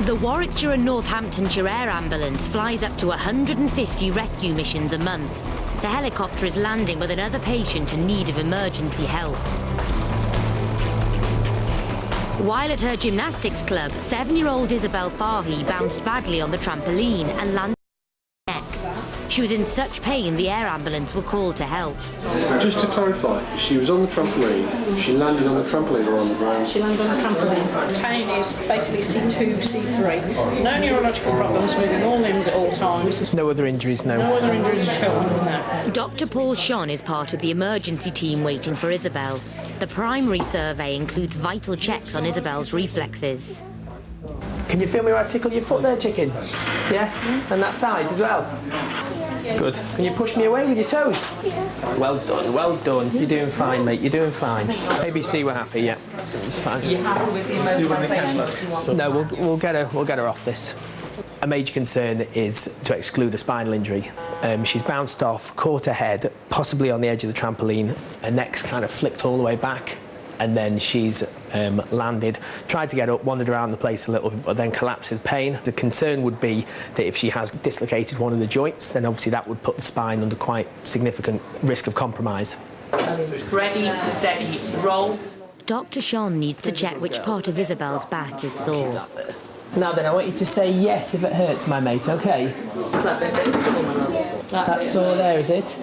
The Warwickshire and Northamptonshire Air Ambulance flies up to 150 rescue missions a month. The helicopter is landing with another patient in need of emergency help. While at her gymnastics club, 7-year-old Isabel Fahy bounced badly on the trampoline and landed on her neck. She was in such pain the air ambulance were called to help. Just to clarify, she was on the trampoline, she landed on the trampoline or on the ground? She landed on the trampoline. The pain is basically C2, C3. No neurological problems, moving all limbs at all times. No other injuries, no? No other injuries at all, no. Dr. Paul Shon is part of the emergency team waiting for Isabel. The primary survey includes vital checks on Isabel's reflexes. Can you feel me where I tickle your foot there, chicken? Yeah? And that side as well? Good. Can you push me away with your toes? Yeah. Well done, well done. You're doing fine, mate, you're doing fine. ABC, we're happy, yeah. It's fine. You're happy with the immobilisation? No, we'll get her off this. A major concern is to exclude a spinal injury. She's bounced off, caught her head, possibly on the edge of the trampoline. Her neck's kind of flicked all the way back, and then she's landed, tried to get up, wandered around the place a little bit, but then collapsed with pain. The concern would be that if she has dislocated one of the joints, then obviously that would put the spine under quite significant risk of compromise. Ready, steady, roll. Dr. Shon needs to check which part of Isabel's back is sore. Now then, I want you to say yes if it hurts, my mate, OK? Is that bit sore, my love? That's sore there, is it?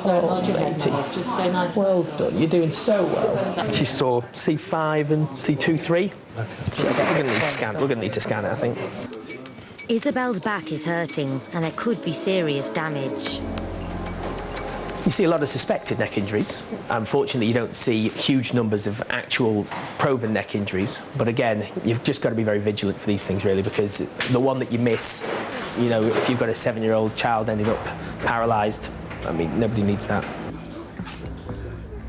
Oh, matey. Just stay nice. Well done, you're doing so well. She saw C5 and C2-3. We're going to need to scan it, I think. Isabel's back is hurting, and there could be serious damage. You see a lot of suspected neck injuries. Unfortunately, you don't see huge numbers of actual proven neck injuries. But again, you've just got to be very vigilant for these things, really, because the one that you miss, you know, if you've got a 7-year-old child ending up paralysed, I mean, nobody needs that.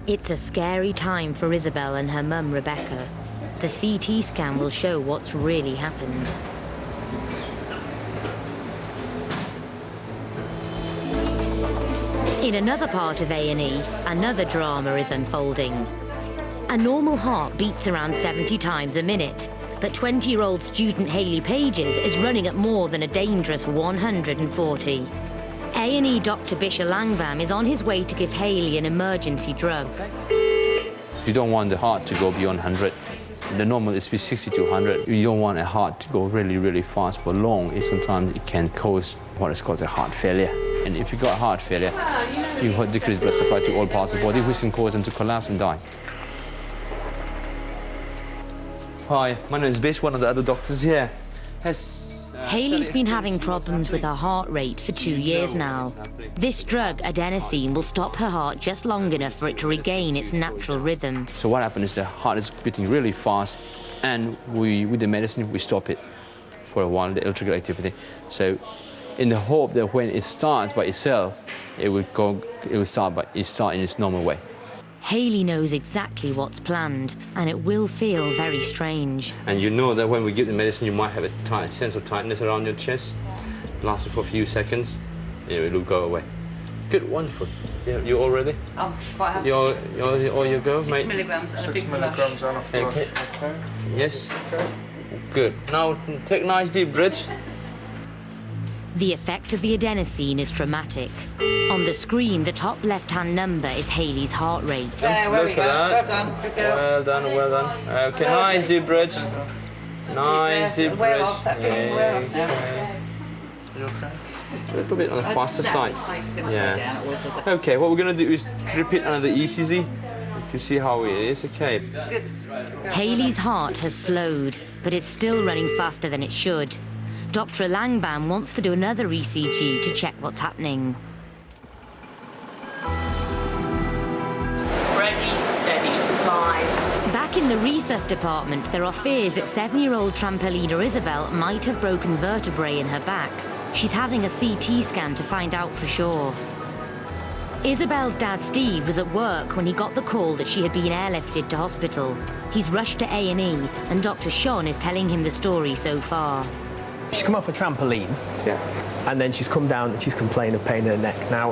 It's a scary time for Isabel and her mum, Rebecca. The CT scan will show what's really happened. In another part of A&E, another drama is unfolding. A normal heart beats around 70 times a minute, but 20-year-old student Hayley Pages is running at more than a dangerous 140. A&E Dr. Bisha Langvam is on his way to give Hayley an emergency drug. You don't want the heart to go beyond 100. The normal is 60 to 100. You don't want a heart to go really, really fast for long. Sometimes it can cause what is called a heart failure. And if you've got heart failure, you have decreased blood supply to all parts of the body, which can cause them to collapse and die. Hi, my name is Bish, one of the other doctors here. Hayley's been having problems with her heart rate for 2 years now. This drug, adenosine, will stop her heart just long enough for it to regain its natural rhythm. So what happens is the heart is beating really fast, and with the medicine, we stop it for a while, the electrical activity. So in the hope that when it starts by itself, it will start in its normal way. Hayley knows exactly what's planned, and it will feel very strange. And you know that when we give the medicine, you might have a tight sense of tightness around your chest, lasting for a few seconds, and it will go away. Good, wonderful. You all ready? I'm quite happy. You go, mate. 6 milligrams and 6 a big milligrams and a flush. Okay. Okay. Yes. Okay. Good. Now take a nice deep breath. The effect of the adenosine is dramatic. On the screen, the top left-hand number is Hayley's heart rate. There we go. Well done. Good girl. Well done, well done. Okay, nice deep breath. Nice deep Wear off. breath. That wear off now. You okay? A little bit on the faster side. It's going to Yeah. slow down. It always does that. Okay, what we're going to do is repeat another ECG to see how it is. Okay. Good. Hayley's heart has slowed, but it's still running faster than it should. Dr. Langbam wants to do another ECG to check what's happening. Ready, steady, slide. Back in the resus department, there are fears that 7-year-old trampoliner Isabel might have broken vertebrae in her back. She's having a CT scan to find out for sure. Isabel's dad, Steve, was at work when he got the call that she had been airlifted to hospital. He's rushed to A&E, and Dr. Shon is telling him the story so far. She's come off a trampoline, Yeah. and then she's come down and she's complaining of pain in her neck. Now,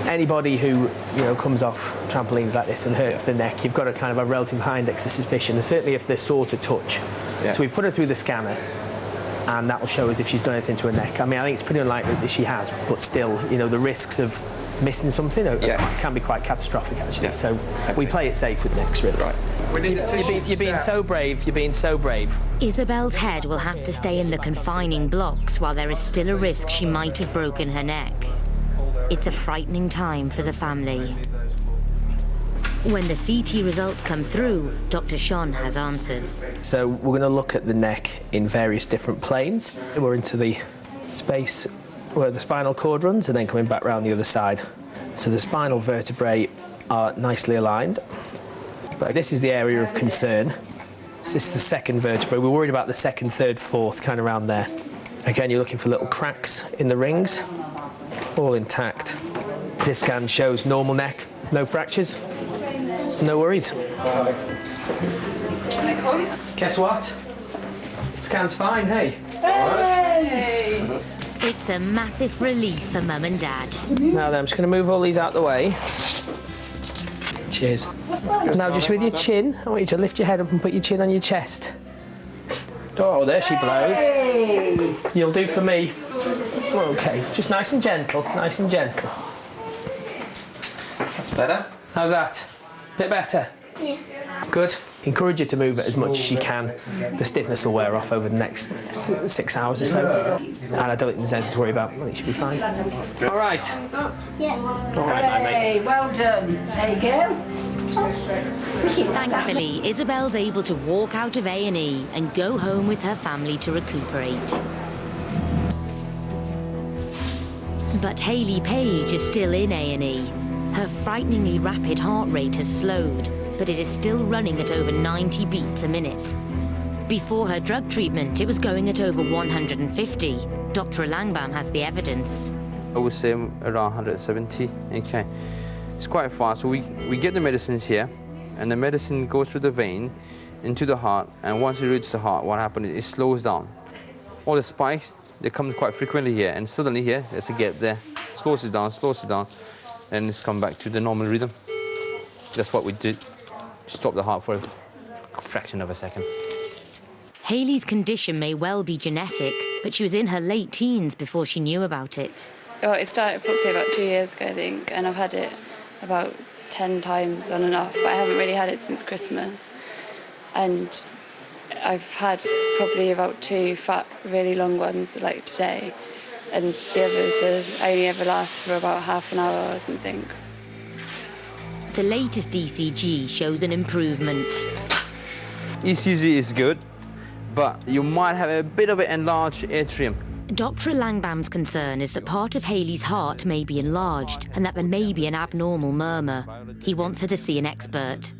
anybody who comes off trampolines like this and hurts the neck, you've got a kind of a relative high index of suspicion, and certainly if they're sore to touch, So we put her through the scanner, and that will show us if she's done anything to her neck. I mean, I think it's pretty unlikely that she has, but still, you know, the risks of missing something can be quite catastrophic, actually. Yeah. So we play it safe with necks, really. Right. You're being so brave. You're being so brave. Isabel's head will have to stay in the confining blocks while there is still a risk she might have broken her neck. It's a frightening time for the family. When the CT results come through, Dr. Sean has answers. So we're going to look at the neck in various different planes. We're into the space where the spinal cord runs and then coming back round the other side. So the spinal vertebrae are nicely aligned. But this is the area of concern. So this is the second vertebrae. We're worried about the second, third, fourth, kind of around there. Again, you're looking for little cracks in the rings, all intact. This scan shows normal neck, no fractures. No worries. Guess what? Scan's fine, hey? Hey! It's a massive relief for Mum and Dad. Now then, I'm just going to move all these out the way. Cheers. Now just with your chin, I want you to lift your head up and put your chin on your chest. Oh, there she blows. Hey. You'll do for me. Okay, just nice and gentle, nice and gentle. That's better. How's that? Bit better? Yeah. Good. Encourage her to move it as much as she can. The stiffness will wear off over the next 6 hours or so. And I don't think there's anything to worry about. I think she'll be fine. All right. Yeah. All right, my mate. Well done. There you go. Thankfully, Isabel's able to walk out of A&E and go home with her family to recuperate. But Hayley Page is still in A&E. Her frighteningly rapid heart rate has slowed, but it is still running at over 90 beats a minute. Before her drug treatment, it was going at over 150. Dr. Langbam has the evidence. I would say around 170. Okay. It's quite fast. So we get the medicines here, and the medicine goes through the vein into the heart, and once it reaches the heart, what happens is it slows down. All the spikes, they come quite frequently here, and suddenly here, there's a gap there. Slows it down, and it's come back to the normal rhythm. That's what we did. Stop the heart for a fraction of a second. Hayley's condition may well be genetic, but she was in her late teens before she knew about it. Well, it started probably about 2 years ago, I think, and I've had it about 10 times on and off, but I haven't really had it since Christmas. And I've had probably about 2 fat, really long ones, like today, and the others only ever last for about half an hour or something. The latest ECG shows an improvement. ECG is good, but you might have a bit of an enlarged atrium. Dr. Langbam's concern is that part of Hayley's heart may be enlarged and that there may be an abnormal murmur. He wants her to see an expert.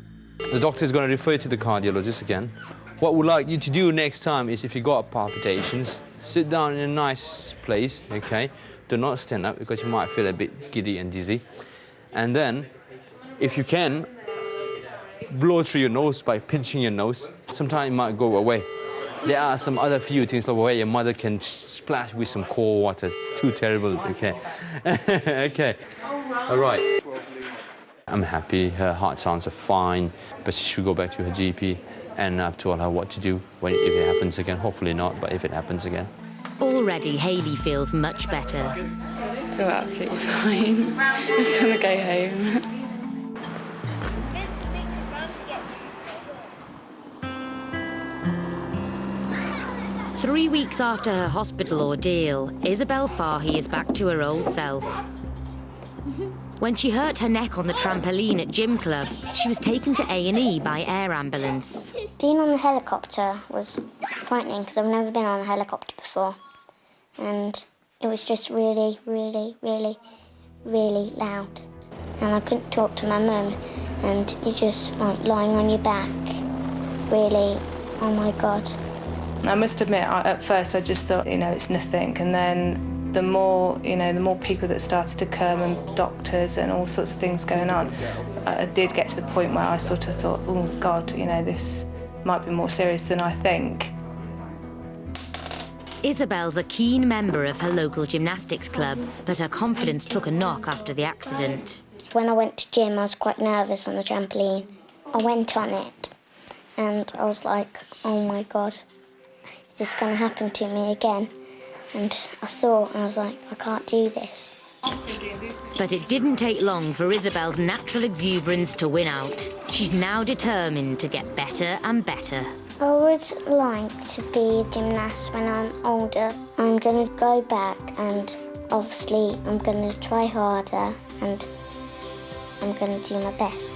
The doctor is going to refer you to the cardiologist again. What we'd like you to do next time is, if you've got palpitations, sit down in a nice place, okay? Do not stand up because you might feel a bit giddy and dizzy. And then, if you can, blow through your nose by pinching your nose. Sometimes it might go away. There are some other few things like where your mother can splash with some cold water. Too terrible, okay? Okay, all right. I'm happy, her heart sounds are fine, but she should go back to her GP, and I've told her what to do if it happens again. Hopefully not, but if it happens again. Already, Hayley feels much better. I feel absolutely fine. Just want to go home. 3 weeks after her hospital ordeal, Isabel Fahy is back to her old self. When she hurt her neck on the trampoline at gym club, she was taken to A&E by air ambulance. Being on the helicopter was frightening because I've never been on a helicopter before. And it was just really, really, really, really loud. And I couldn't talk to my mum. And you're just like lying on your back. Really, oh my God. I must admit, at first I just thought, it's nothing. And then the more people that started to come and doctors and all sorts of things going on, I did get to the point where I sort of thought, oh God, this might be more serious than I think. Isabel's a keen member of her local gymnastics club, but her confidence took a knock after the accident. When I went to gym, I was quite nervous on the trampoline. I went on it and I was like, oh my God, is this going to happen to me again? And I was like, I can't do this. But it didn't take long for Isabel's natural exuberance to win out. She's now determined to get better and better. I would like to be a gymnast when I'm older. I'm going to go back and obviously I'm going to try harder and I'm going to do my best.